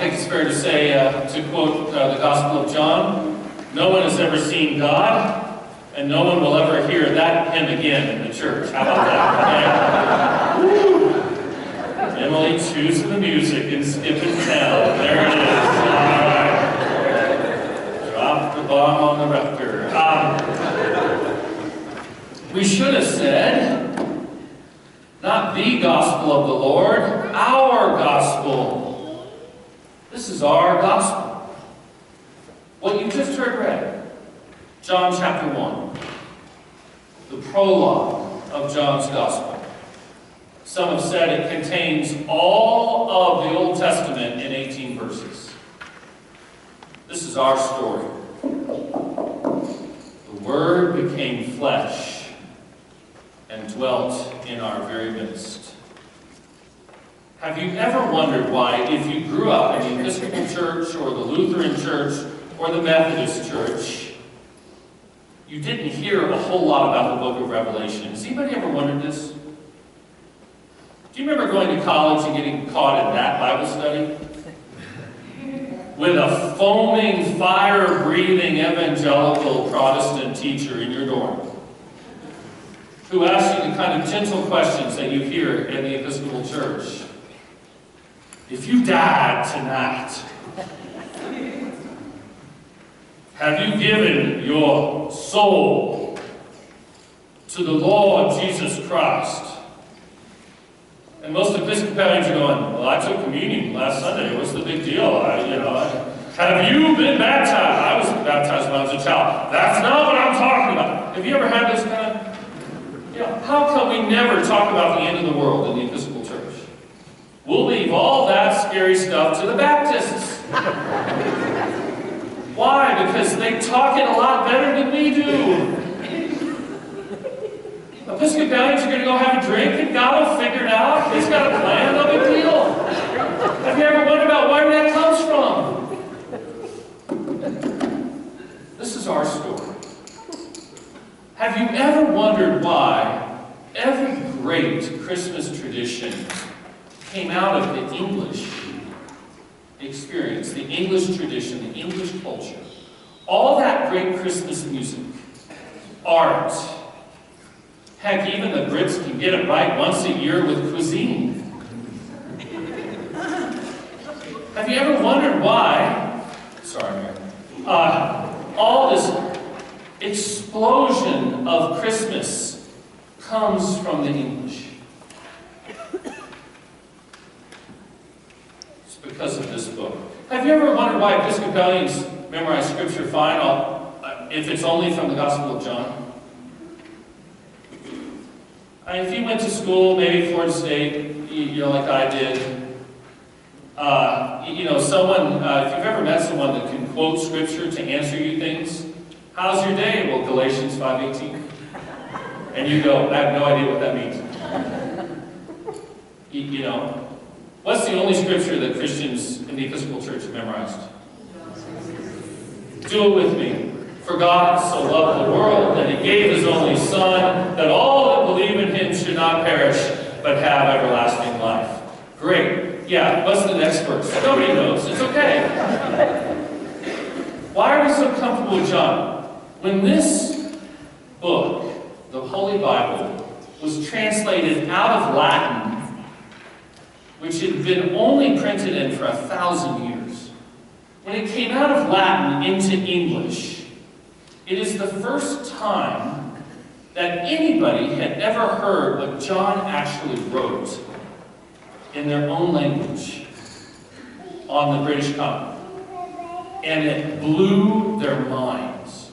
think it's fair to say, to quote the Gospel of John, no one has ever seen God, and no one will ever hear that hymn again in the church. How about that? Okay? Woo! Emily choosing the music and skipping town. There it is. All right. Drop the bomb on the rector. We should have said, not the gospel of the Lord, our gospel. This is our gospel. What you just heard read, John chapter 1, the prologue of John's gospel. Some have said it contains all of the Old Testament in 18 verses. This is our story. The Word became flesh and dwelt in our very midst. Have you ever wondered why, if you grew up in the Episcopal Church or the Lutheran Church or the Methodist Church, you didn't hear a whole lot about the book of Revelation? Has anybody ever wondered this? Do you remember going to college and getting caught in that Bible study? With a foaming, fire-breathing evangelical Protestant teacher in your dorm, who asked you the kind of gentle questions that you hear in the Episcopal Church. If you died tonight, have you given your soul to the Lord Jesus Christ? And most Episcopalians are going, well, I took communion last Sunday. What's the big deal? Have you been baptized? I was baptized when I was a child. That's not what I'm talking about. Have you ever had this kind of... how come we never talk about the end of the world in the Episcopal Church? We'll leave all that scary stuff to the Baptists. Why? Because they talk it a lot better than we do. Episcopalians are going to go have a drink and God will figure it out. He's got a plan, no big deal. Have you ever wondered about where that comes from? This is our story. Have you ever wondered why every great Christmas tradition came out of the English experience, the English tradition, the English culture? All that great Christmas music, art, heck, even the Brits can get it right once a year with cuisine. Have you ever wondered why, all this explosion of Christmas comes from the English? It's because of this book. Have you ever wondered why Episcopalians memorize Scripture fine if it's only from the Gospel of John? If you went to school, maybe Florida State, like I did, if you've ever met someone that can quote Scripture to answer you things, how's your day? Well, Galatians 5:18. And you go, I have no idea what that means. What's the only Scripture that Christians in the Episcopal Church have memorized? Do it with me. For God so loved the world that He gave His only Son, that all that believe in Him should not perish, but have everlasting life. Great. Yeah, what's the next verse? Nobody knows. It's okay. Why are we so comfortable with John? When this book, the Holy Bible, was translated out of Latin, which had been only printed in for 1,000 years, when it came out of Latin into English, it is the first time that anybody had ever heard what John actually wrote in their own language on the British continent. And it blew their minds.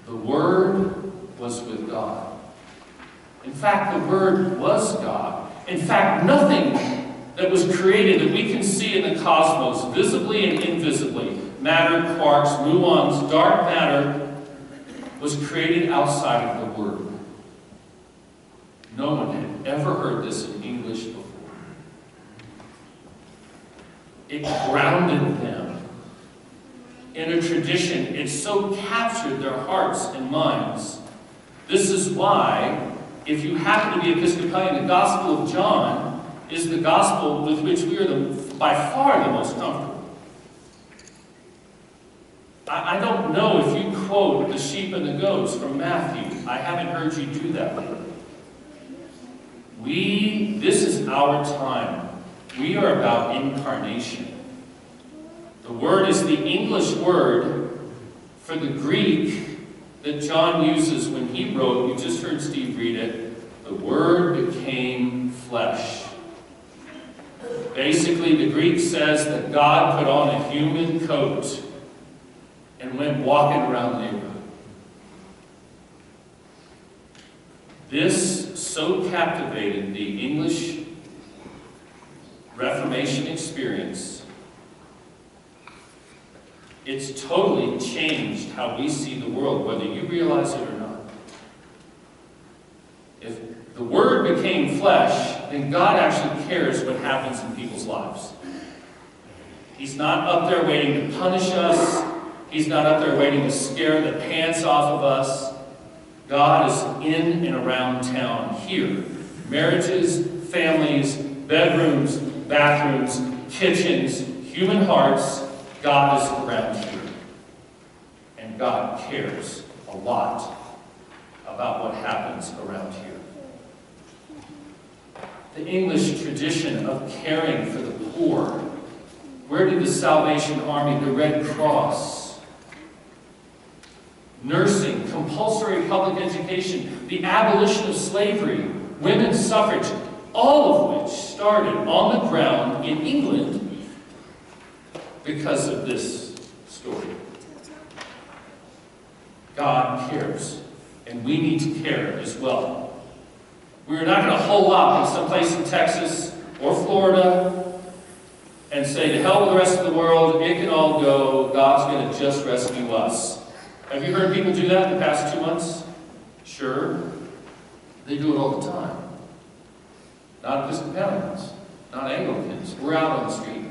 The Word was with God. In fact, the Word was God. In fact, nothing that was created that we can see in the cosmos, visibly and invisibly, matter, quarks, muons, dark matter, was created outside of the Word. No one had ever heard this in English before. It grounded them in a tradition. It so captured their hearts and minds. This is why, if you happen to be Episcopalian, the Gospel of John is the gospel with which we are by far the most comfortable. I don't know if you quote the sheep and the goats from Matthew. I haven't heard you do that lately. This is our time. We are about incarnation. The word is the English word for the Greek that John uses when he wrote, you just heard Steve read it, the Word became flesh. Basically, the Greek says that God put on a human coat and went walking around the neighborhood. This so captivated the English Reformation experience, it's totally changed how we see the world, whether you realize it or not. If the Word became flesh, then God actually cares what happens in people's lives. He's not up there waiting to punish us. He's not up there waiting to scare the pants off of us. God is in and around town here. Marriages, families, bedrooms, bathrooms, kitchens, human hearts, God is around here. And God cares a lot about what happens around here. The English tradition of caring for the poor. Where did the Salvation Army, the Red Cross, nursing, compulsory public education, the abolition of slavery, women's suffrage, all of which started on the ground in England because of this story. God cares, and we need to care as well. We're not going to hole up in some place in Texas or Florida and say, to hell with the rest of the world, it can all go, God's going to just rescue us. Have you heard people do that in the past 2 months? Sure. They do it all the time. Not Episcopalians, not Anglicans. We're out on the street.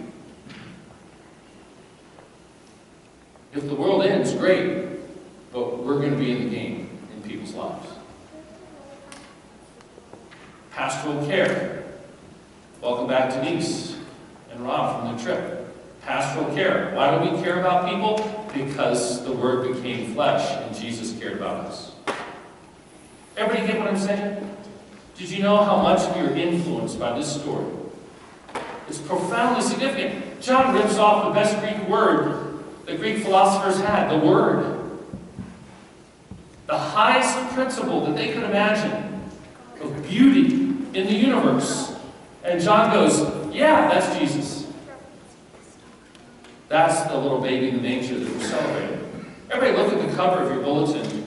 If the world ends, great, but we're going to be in the game in people's lives. Pastoral care. Welcome back, Denise and Rob from the trip. Pastoral care. Why do we care about people? Because the Word became flesh and Jesus cared about us. Everybody get what I'm saying? Did you know how much we are influenced by this story? It's profoundly significant. John rips off the best Greek word the Greek philosophers had, the Word. The highest principle that they could imagine of beauty in the universe. And John goes, yeah, that's Jesus. That's the little baby in the manger that we're celebrating. Everybody look at the cover of your bulletin.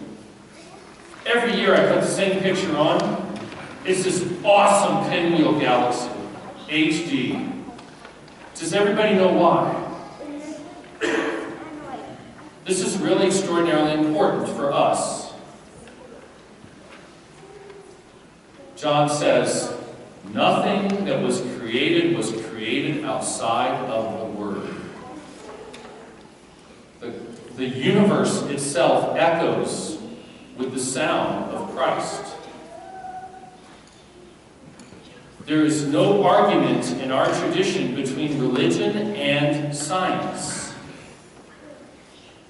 Every year I put the same picture on. It's this awesome pinwheel galaxy, HD. Does everybody know why? This is really extraordinarily important for us. John says, nothing that was created outside of the Word. The universe itself echoes with the sound of Christ. There is no argument in our tradition between religion and science.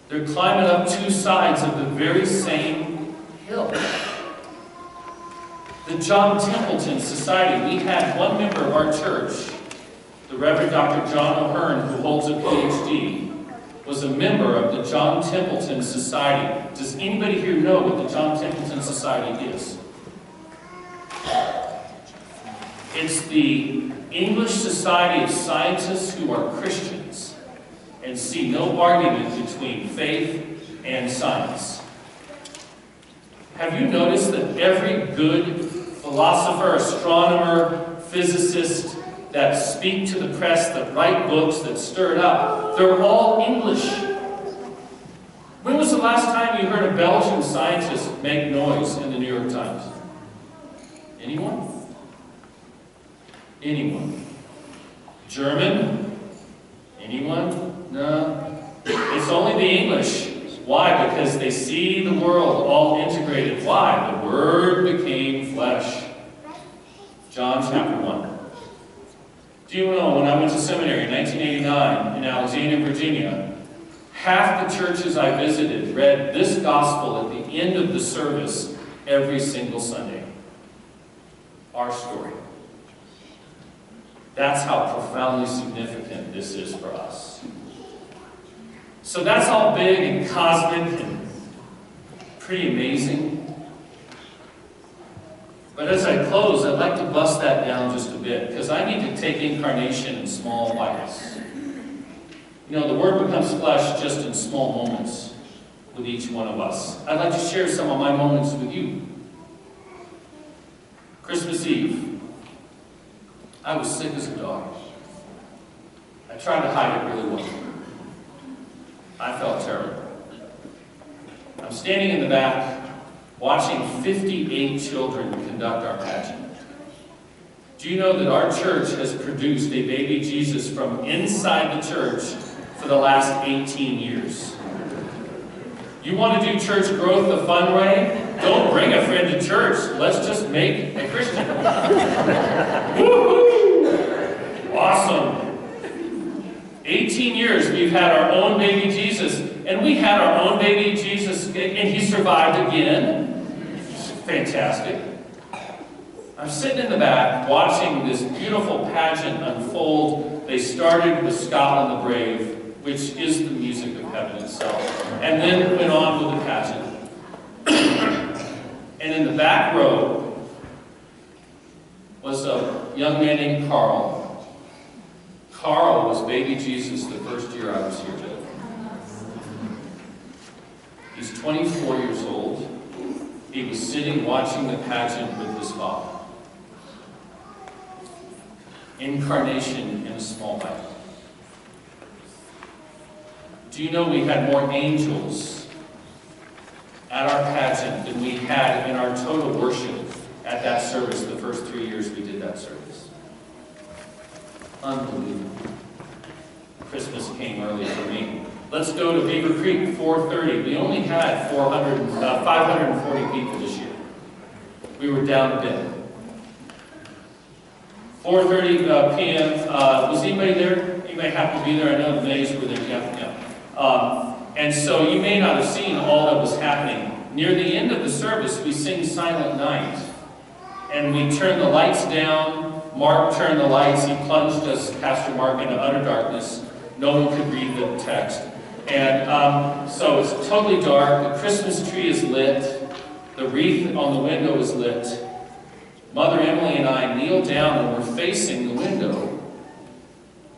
They're climbing up two sides of the very same hill. The John Templeton Society, we had one member of our church, the Reverend Dr. John O'Hearn, who holds a PhD, was a member of the John Templeton Society. Does anybody here know what the John Templeton Society is? It's the English Society of Scientists who are Christians and see no argument between faith and science. Have you noticed that every good philosopher, astronomer, physicist that speak to the press, that write books, that stir it up, they're all English? When was the last time you heard a Belgian scientist make noise in the New York Times? Anyone? Anyone? German? Anyone? No. It's only the English. Why? Because they see the world all integrated. Why? The Word became flesh. John chapter 1. Do you know, when I went to seminary in 1989 in Alexandria, Virginia, half the churches I visited read this gospel at the end of the service every single Sunday. Our story. That's how profoundly significant this is for us. So that's all big and cosmic and pretty amazing. But as I close, I'd like to bust that down just a bit, because I need to take incarnation in small bites. You know, the Word becomes flesh just in small moments with each one of us. I'd like to share some of my moments with you. Christmas Eve, I was sick as a dog. I tried to hide it really well. I felt terrible. I'm standing in the back, watching 58 children conduct our pageant. Do you know that our church has produced a baby Jesus from inside the church for the last 18 years? You want to do church growth the fun way? Don't bring a friend to church. Let's just make a Christian. Woo-hoo! Awesome. 18 years we've had our own baby Jesus, and we had our own baby Jesus, and he survived again. Fantastic. I'm sitting in the back watching this beautiful pageant unfold. They started with Scotland the Brave, which is the music of heaven itself, and then went on with the pageant. And in the back row was a young man named Carl. Carl was baby Jesus the first year I was here. He's 24 years old. He was sitting watching the pageant with his father. Incarnation in a small bite. Do you know we had more angels at our pageant than we had in our total worship at that service the first 3 years we did that service? Unbelievable. Christmas came early for me. Let's go to Beaver Creek, 4:30. We only had 540 people this year. We were down a bit. 4:30 p.m. Was anybody there? You may happen to be there. I know the Mays were there. Yeah. And so you may not have seen all that was happening. Near the end of the service, we sing Silent Night. And we turn the lights down. Mark turned the lights. He plunged us, Pastor Mark, into utter darkness. No one could read the text. And so it's totally dark. The Christmas tree is lit. The wreath on the window is lit. Mother Emily and I kneel down and we're facing the window.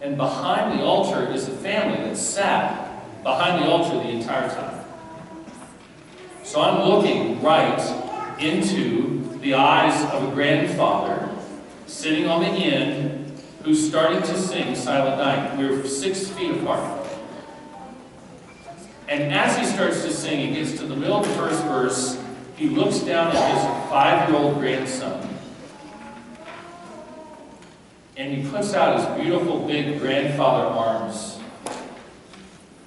And behind the altar is a family that sat behind the altar the entire time. So I'm looking right into the eyes of a grandfather sitting on the end who's starting to sing Silent Night. We were 6 feet apart. And as he starts to sing, he gets to the middle of the first verse, he looks down at his 5-year-old grandson. And he puts out his beautiful big grandfather arms.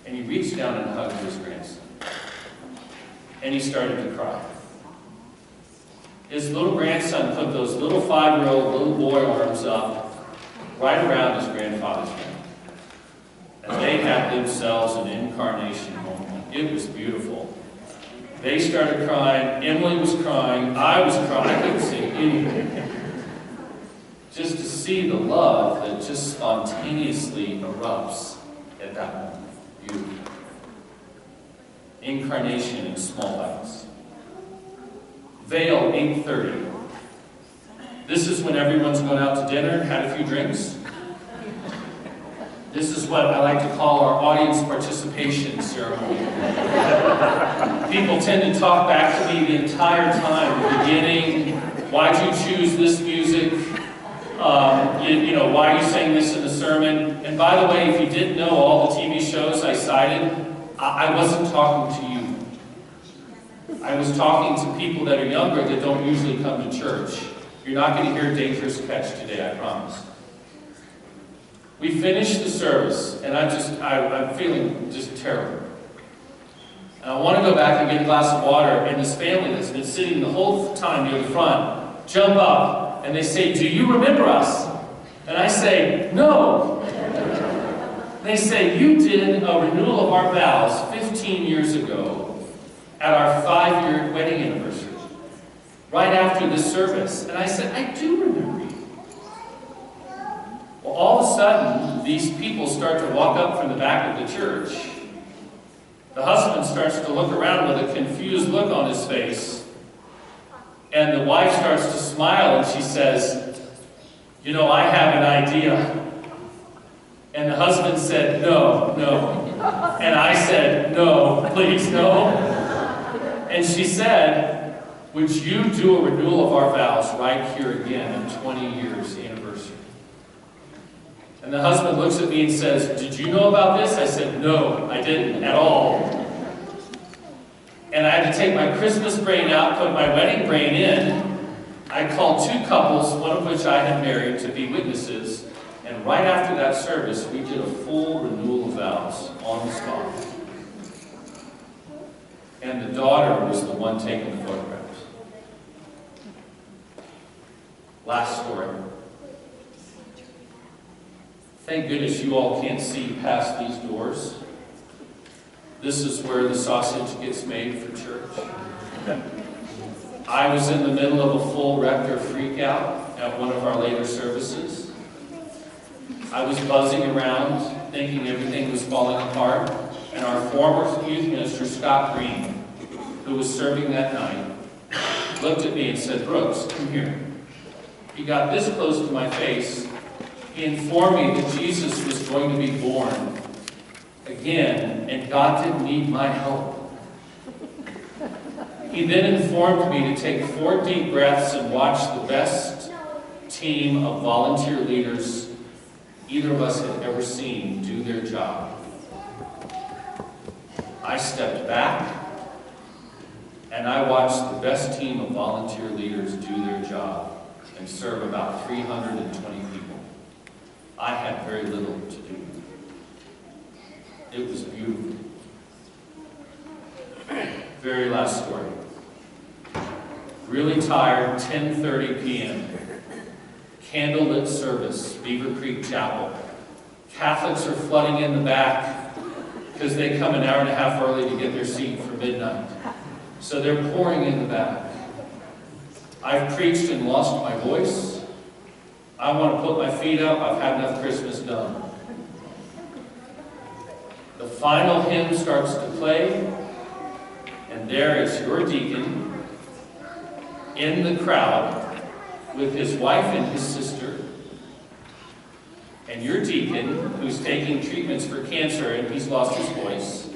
And he reached down and hugged his grandson. And he started to cry. His little grandson put those little 5-year-old little boy arms up right around his grandfather's neck. And they had themselves an incarnation moment. It was beautiful. They started crying. Emily was crying. I was crying. I couldn't say anything. Just to see the love that just spontaneously erupts at that moment. Beautiful. Incarnation in small bites. Vail, 8:30. This is when everyone's going out to dinner and had a few drinks. This is what I like to call our audience participation ceremony. People tend to talk back to me the entire time, the beginning, why'd you choose this music? You know, why are you saying this in the sermon? And by the way, if you didn't know all the TV shows I cited, I wasn't talking to you. I was talking to people that are younger that don't usually come to church. You're not going to hear Dangerous Catch today, I promise. We finished the service, and I'm feeling just terrible. And I want to go back and get a glass of water, and this family that's been sitting the whole time near the front jump up, and they say, "Do you remember us?" And I say, no. They say, you did a renewal of our vows 15 years ago at our 5-year wedding anniversary, right after this service. And I said, I do remember you. Well, all of a sudden, these people start to walk up from the back of the church. The husband starts to look around with a confused look on his face. And the wife starts to smile and she says, you know, I have an idea. And the husband said, no, no. And I said, no, please, no. And she said, would you do a renewal of our vows right here again in 20 years anniversary? And the husband looks at me and says, did you know about this? I said, no, I didn't at all. And I had to take my Christmas brain out, put my wedding brain in. I called 2 couples, one of which I had married, to be witnesses. And right after that service, we did a full renewal of vows on the spot. And the daughter was the one taking the photographs. Last story. Thank goodness you all can't see past these doors. This is where the sausage gets made for church. I was in the middle of a full rector freakout at one of our later services. I was buzzing around, thinking everything was falling apart, and our former youth minister, Scott Green, who was serving that night, looked at me and said, Brooks, come here. He got this close to my face. He informed me that Jesus was going to be born again, and God didn't need my help. He then informed me to take 4 deep breaths and watch the best team of volunteer leaders either of us had ever seen do their job. I stepped back, and I watched the best team of volunteer leaders do their job and serve about 320 people. I had very little to do. It was beautiful. Very last story. Really tired, 10:30 p.m. Candlelit service, Beaver Creek Chapel. Catholics are flooding in the back because they come an hour and a half early to get their seat for midnight. So they're pouring in the back. I've preached and lost my voice. I want to put my feet up. I've had enough Christmas done. The final hymn starts to play, and there is your deacon in the crowd with his wife and his sister, and your deacon, who's taking treatments for cancer and he's lost his voice.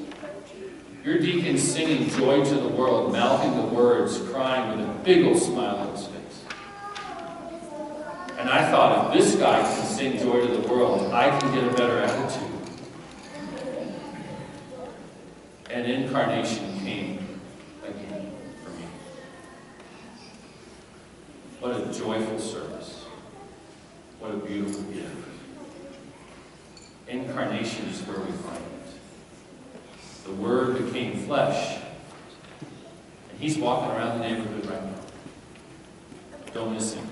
Your deacon's singing Joy to the World, mouthing the words, crying with a big old smile on his face. And I thought, if this guy can sing Joy to the World, I can get a better attitude. And incarnation came again for me. What a joyful service. What a beautiful gift. Incarnation is where we find it. The Word became flesh, and He's walking around the neighborhood right now. Don't miss Him.